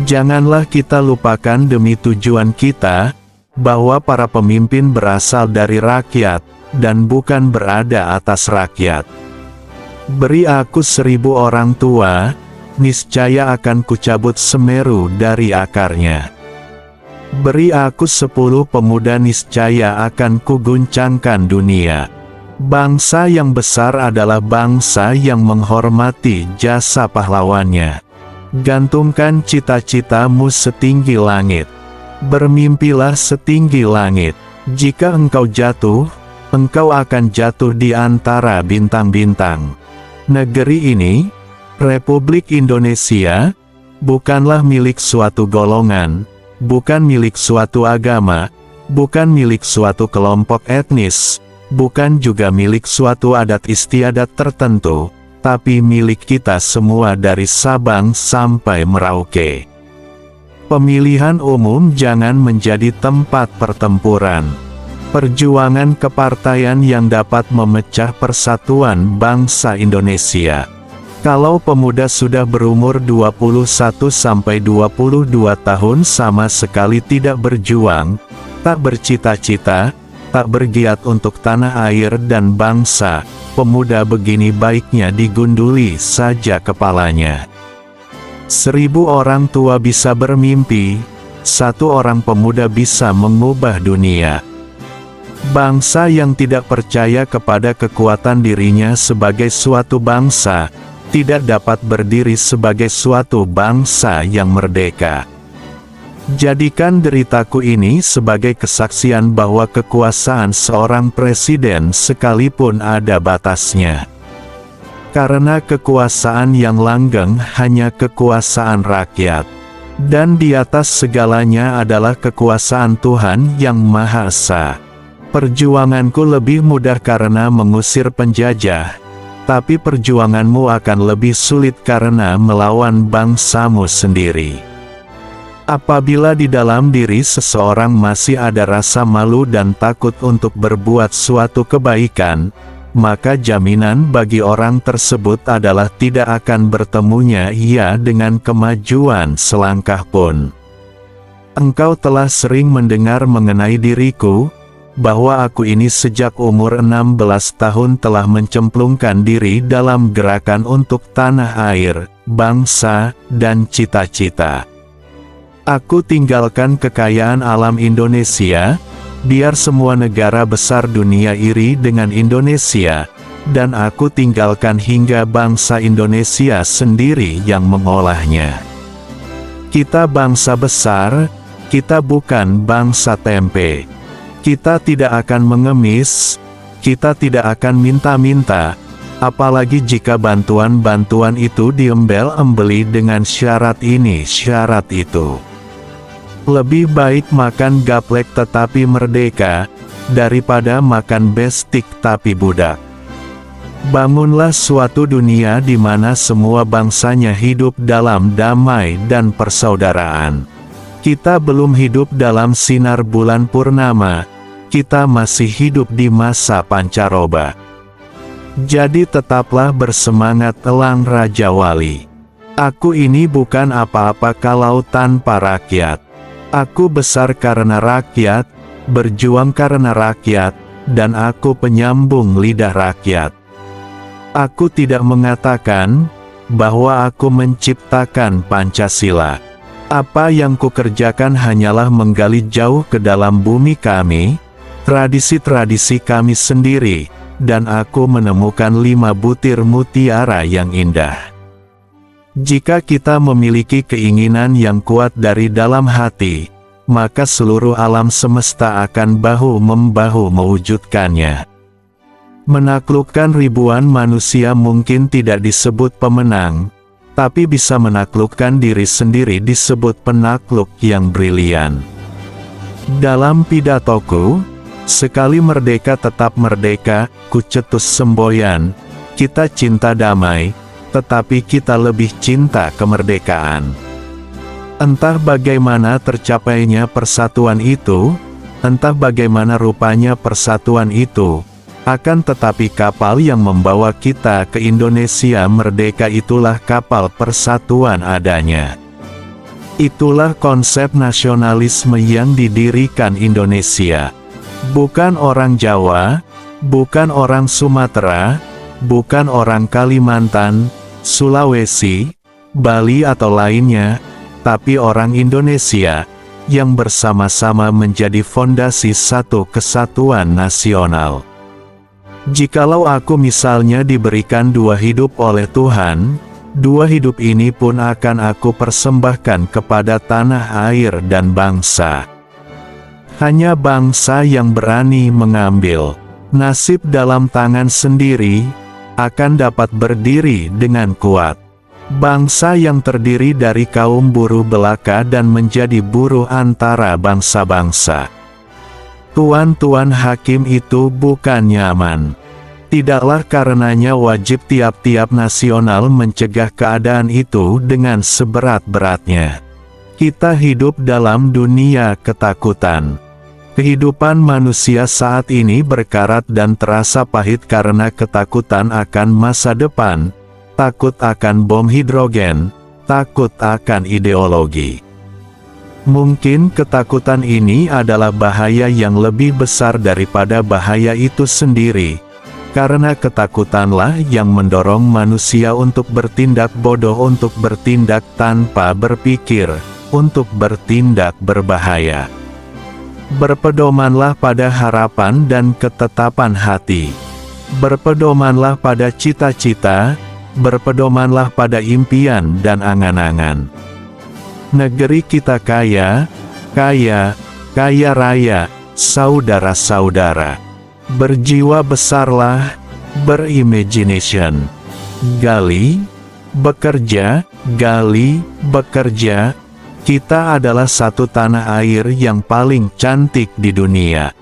Janganlah kita lupakan demi tujuan kita, bahwa para pemimpin berasal dari rakyat, dan bukan berada atas rakyat. Beri aku 1000 orang tua, niscaya akan kucabut Semeru dari akarnya. Beri aku 10 pemuda, niscaya akan kuguncangkan dunia. Bangsa yang besar adalah bangsa yang menghormati jasa pahlawannya. Gantungkan cita-citamu setinggi langit. Bermimpilah setinggi langit. Jika engkau jatuh, engkau akan jatuh di antara bintang-bintang. Negeri ini, Republik Indonesia, bukanlah milik suatu golongan, bukan milik suatu agama, bukan milik suatu kelompok etnis, bukan juga milik suatu adat istiadat tertentu, tapi milik kita semua dari Sabang sampai Merauke. Pemilihan umum jangan menjadi tempat pertempuran. Perjuangan kepartaian yang dapat memecah persatuan bangsa Indonesia. Kalau pemuda sudah berumur 21-22 tahun sama sekali tidak berjuang, tak bercita-cita, tak bergiat untuk tanah air dan bangsa, pemuda begini baiknya digunduli saja kepalanya. 1000 orang tua bisa bermimpi, 1 orang pemuda bisa mengubah dunia. Bangsa yang tidak percaya kepada kekuatan dirinya sebagai suatu bangsa, tidak dapat berdiri sebagai suatu bangsa yang merdeka. Jadikan deritaku ini sebagai kesaksian bahwa kekuasaan seorang presiden sekalipun ada batasnya. Karena kekuasaan yang langgeng hanya kekuasaan rakyat. Dan di atas segalanya adalah kekuasaan Tuhan yang Maha Esa. Perjuanganku lebih mudah karena mengusir penjajah, tapi perjuanganmu akan lebih sulit karena melawan bangsamu sendiri. Apabila di dalam diri seseorang masih ada rasa malu dan takut untuk berbuat suatu kebaikan, maka jaminan bagi orang tersebut adalah tidak akan bertemunya ia dengan kemajuan selangkah pun. Engkau telah sering mendengar mengenai diriku, bahwa aku ini sejak umur 16 tahun telah mencemplungkan diri dalam gerakan untuk tanah air, bangsa, dan cita-cita. Aku tinggalkan kekayaan alam Indonesia, biar semua negara besar dunia iri dengan Indonesia, dan aku tinggalkan hingga bangsa Indonesia sendiri yang mengolahnya. Kita bangsa besar, kita bukan bangsa tempe. Kita tidak akan mengemis, kita tidak akan minta-minta, apalagi jika bantuan-bantuan itu diembel-embeli dengan syarat ini syarat itu. Lebih baik makan gaplek tetapi merdeka, daripada makan bestik tapi budak. Bangunlah suatu dunia di mana semua bangsanya hidup dalam damai dan persaudaraan. Kita belum hidup dalam sinar bulan purnama, kita masih hidup di masa pancaroba. Jadi tetaplah bersemangat elang Raja Wali. Aku ini bukan apa-apa kalau tanpa rakyat. Aku besar karena rakyat, berjuang karena rakyat, dan aku penyambung lidah rakyat. Aku tidak mengatakan bahwa aku menciptakan Pancasila. Apa yang kukerjakan hanyalah menggali jauh ke dalam bumi kami, tradisi-tradisi kami sendiri, dan aku menemukan 5 butir mutiara yang indah. Jika kita memiliki keinginan yang kuat dari dalam hati, maka seluruh alam semesta akan bahu-membahu mewujudkannya. Menaklukkan ribuan manusia mungkin tidak disebut pemenang, tapi bisa menaklukkan diri sendiri disebut penakluk yang brilian. Dalam pidatoku, sekali merdeka tetap merdeka, ku cetus semboyan, kita cinta damai, tetapi kita lebih cinta kemerdekaan. Entah bagaimana tercapainya persatuan itu, entah bagaimana rupanya persatuan itu, akan tetapi kapal yang membawa kita ke Indonesia merdeka itulah kapal persatuan adanya. Itulah konsep nasionalisme yang didirikan Indonesia. Bukan orang Jawa, bukan orang Sumatera, bukan orang Kalimantan, Sulawesi, Bali atau lainnya, tapi orang Indonesia, yang bersama-sama menjadi fondasi satu kesatuan nasional. Jikalau aku misalnya diberikan 2 hidup oleh Tuhan, 2 hidup ini pun akan aku persembahkan kepada tanah air dan bangsa. Hanya bangsa yang berani mengambil nasib dalam tangan sendiri, akan dapat berdiri dengan kuat. Bangsa yang terdiri dari kaum buruh belaka dan menjadi buruh antara bangsa-bangsa. Tuan-tuan hakim itu bukan nyaman. Tidaklah karenanya wajib tiap-tiap nasional mencegah keadaan itu dengan seberat-beratnya. Kita hidup dalam dunia ketakutan. Kehidupan manusia saat ini berkarat dan terasa pahit karena ketakutan akan masa depan, takut akan bom hidrogen, takut akan ideologi. Mungkin ketakutan ini adalah bahaya yang lebih besar daripada bahaya itu sendiri. Karena ketakutanlah yang mendorong manusia untuk bertindak bodoh, untuk bertindak tanpa berpikir, untuk bertindak berbahaya. Berpedomanlah pada harapan dan ketetapan hati. Berpedomanlah pada cita-cita, berpedomanlah pada impian dan angan-angan. Negeri kita kaya, kaya, kaya raya, saudara-saudara. Berjiwa besarlah, berimagination. Gali, bekerja, gali, bekerja. Kita adalah satu tanah air yang paling cantik di dunia.